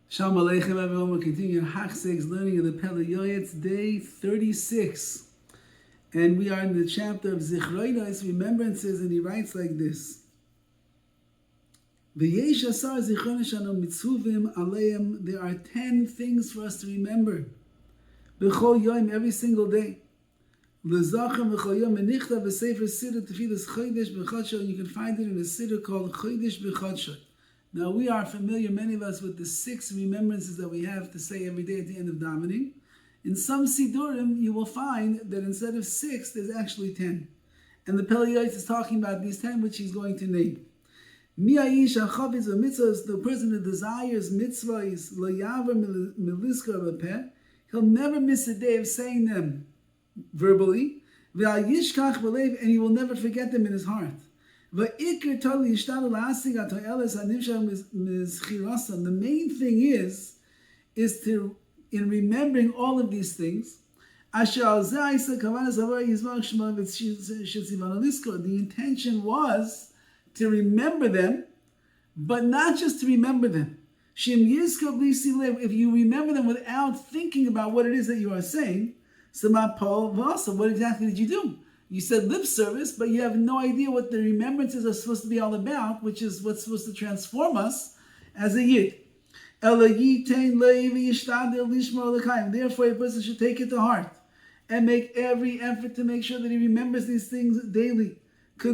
Shalom Aleichem, everyone. We're continuing Hachzeg's learning of the Pele Yoetz, day 36. And we are in the chapter of Zichroinos, Remembrances, and he writes like this. V'yesh asar zichron shanu mitzuvim aleim. There are 10 things for us to remember. B'chol yom, every single day. L'zachem v'chol yom menichta v'sefer siddur tefilas chodesh b'chodsho. You can find it in a siddur called Chodesh b'chodsho. Now we are familiar, many of us, with the 6 remembrances that we have to say every day at the end of davening. In some Sidurim, you will find that instead of 6, there's actually 10. And the Pele Yoetz is talking about these 10, which he's going to name. Mi'ayish ha'chaviz v'mitzvahs, the person that desires mitzvahs, lo'yavar miliskar b'peh, he'll never miss a day of saying them verbally, v'ayishkach b'leiv, and he will never forget them in his heart. The main thing is to, in remembering all of these things, the intention was to remember them, but not just to remember them. If you remember them without thinking about what it is that you are saying, what exactly did you do? You said lip service, but you have no idea what the remembrances are supposed to be all about, which is what's supposed to transform us as a yid. Therefore, a person should take it to heart and make every effort to make sure that he remembers these things daily. For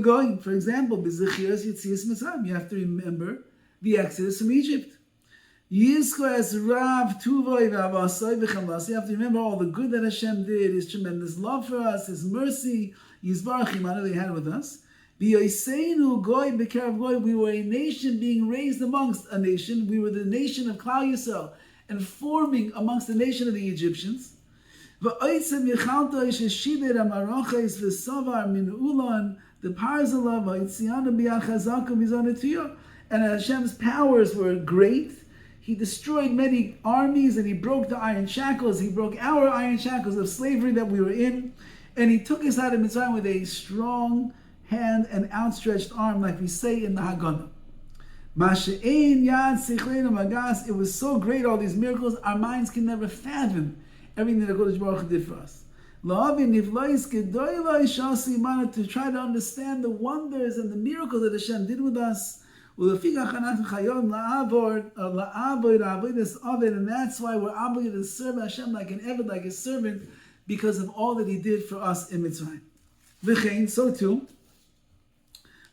example, you have to remember the Exodus from Egypt. You have to remember all the good that Hashem did, His tremendous love for us, His mercy, Yizbarach Imanu that He had with us. We were a nation being raised amongst a nation. We were the nation of Klal Yisrael and forming amongst the nation of the Egyptians. The and Hashem's powers were great. He destroyed many armies and He broke the iron shackles. He broke our iron shackles of slavery that we were in. And He took us out of Mitzrayim with a strong hand and outstretched arm, like we say in the Haggadah. It was so great, all these miracles, our minds can never fathom everything that Kodesh Baruch Hu did for us. To try to understand the wonders and the miracles that Hashem did with us. And that's why we're obligated to serve Hashem like an Eved, like a servant, because of all that He did for us in Mitzrayim. So too,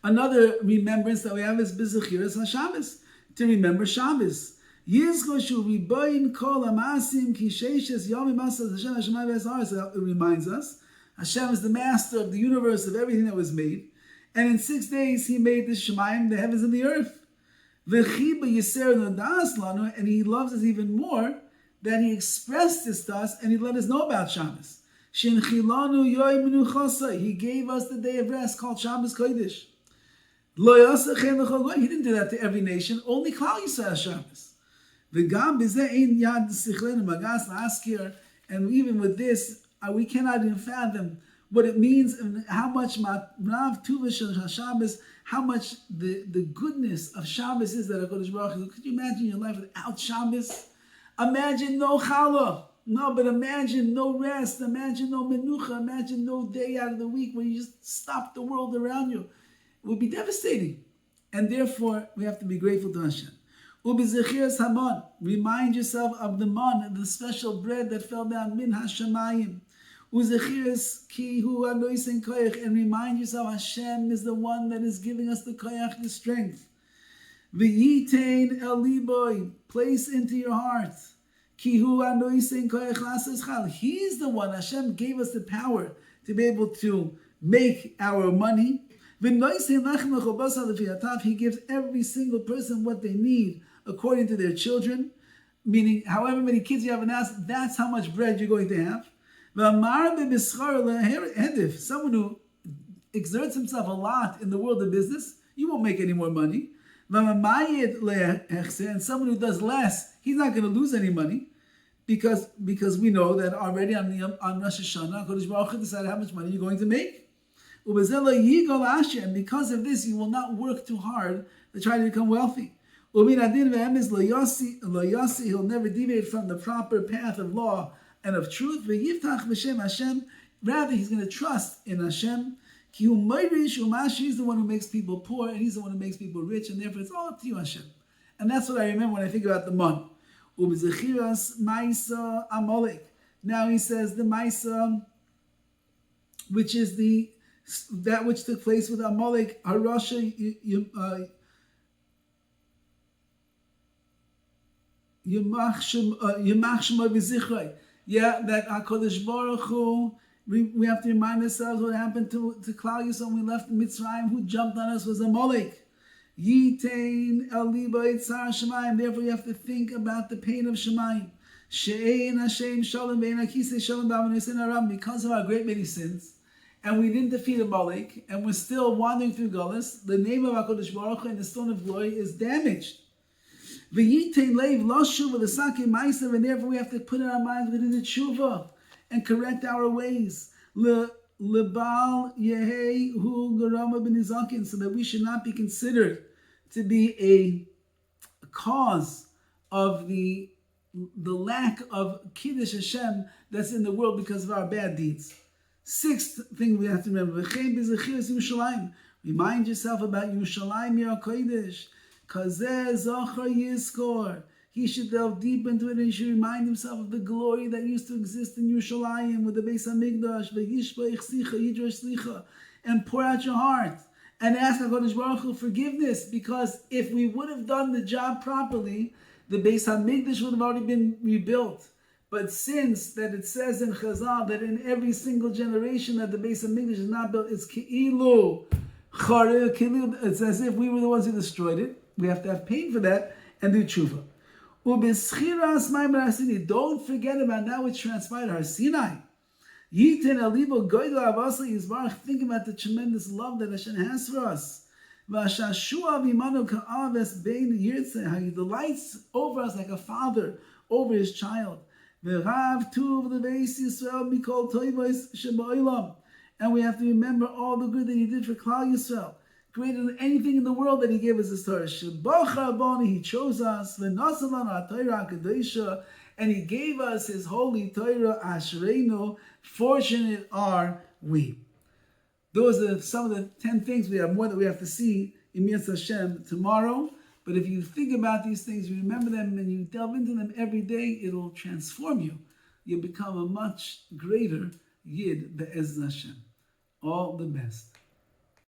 another remembrance that we have is B'Zechiras HaShabbos, to remember Shabbos. It reminds us, Hashem is the master of the universe, of everything that was made. And in 6 days, He made the Shemayim, the heavens and the earth. And He loves us even more that He expressed this to us and He let us know about Shabbos. He gave us the day of rest called Shabbos Kodesh. He didn't do that to every nation, only Klal Yisrael Shabbos. And even with this, we cannot even fathom what it means and how much Rav Tuva Shabbos, how much the goodness of Shabbos is that HaKadosh Baruch Hu. Could you imagine your life without Shabbos? Imagine no challah. No, but imagine no rest. Imagine no menucha. Imagine no day out of the week where you just stop the world around you. It would be devastating. And therefore, we have to be grateful to Hashem. Ubizechiras Haman. Remind yourself of the man, the special bread that fell down min hashamayim. Uzechiras ki hu anoisen koyach, and remind yourself Hashem is the one that is giving us the koyach, the strength. V'yitain el liboy, place into your heart. Ki hu anoisen koyach lasas chal. He's the one. Hashem gave us the power to be able to make our money. He gives every single person what they need according to their children. Meaning, however many kids you have in the house, that's how much bread you're going to have. Someone who exerts himself a lot in the world of business, you won't make any more money. And someone who does less, he's not going to lose any money, because we know that already on Rosh Hashanah, Kodesh Baruch Hu decided how much money you're going to make. And because of this, you will not work too hard to try to become wealthy. Umin ve'em is lo yasi, he'll never deviate from the proper path of law and of truth. Ve'yiftach b'shem Hashem, rather he's going to trust in Hashem. Ki hu moirish umash, he's the one who makes people poor, and he's the one who makes people rich, and therefore it's all up to you, Hashem. And that's what I remember when I think about the month. U'b'zechiras ma'isa amalek. Now he says the ma'isa, which is that which took place with Amalek, Harasha Yamach Shema. Yeah, that HaKadosh Baruch Hu, we have to remind ourselves what happened to Klal Yisrael when we left Mitzrayim. Who jumped on us was Amalek. Yitain El Liba Itzar Shemayim. Therefore, you have to think about the pain of Shemayim. She'ein Hashem Shalom Bein Akisei Shalom B'Avonos Aram. Because of our great many sins, and we didn't defeat Amalek, and we're still wandering through Gullus, the name of HaKadosh Baruch Hu and the stone of glory is damaged. V'yitain leiv lo shuva l'sakei ma'asav, and therefore we have to put in our minds within the tshuva and correct our ways. Lebal yehei hu garama b'nizakin, so that we should not be considered to be a cause of the lack of Kiddush Hashem that's in the world because of our bad deeds. Sixth thing we have to remember, remind yourself about Yerushalayim, your Kodesh. Kazeh Zochar Yizkor. He should delve deep into it and he should remind himself of the glory that used to exist in Yerushalayim with the Beis HaMikdash, and pour out your heart and ask HaKadosh Baruch Hu forgiveness, because if we would have done the job properly, the Beis HaMikdash would have already been rebuilt. But since that it says in Chazal that in every single generation that the Beis HaMikdash is not built, it's ki'ilu, it's as if we were the ones who destroyed it. We have to have pain for that and do tshuva. Don't forget about that which transpired at Har Sinai. Think about the tremendous love that Hashem has for us. How he delights over us like a father over his child. And we have to remember all the good that he did for Klal Yisrael, greater than anything in the world that he gave us his Torah. He chose us, and he gave us his holy Torah. Ashreinu, fortunate are we. Those are some of the 10 things. We have more that we have to see in Mitzvah Hashem tomorrow. But if you think about these things, you remember them, and you delve into them every day, it'll transform you. You'll become a much greater Yid Be'ez Hashem. All the best.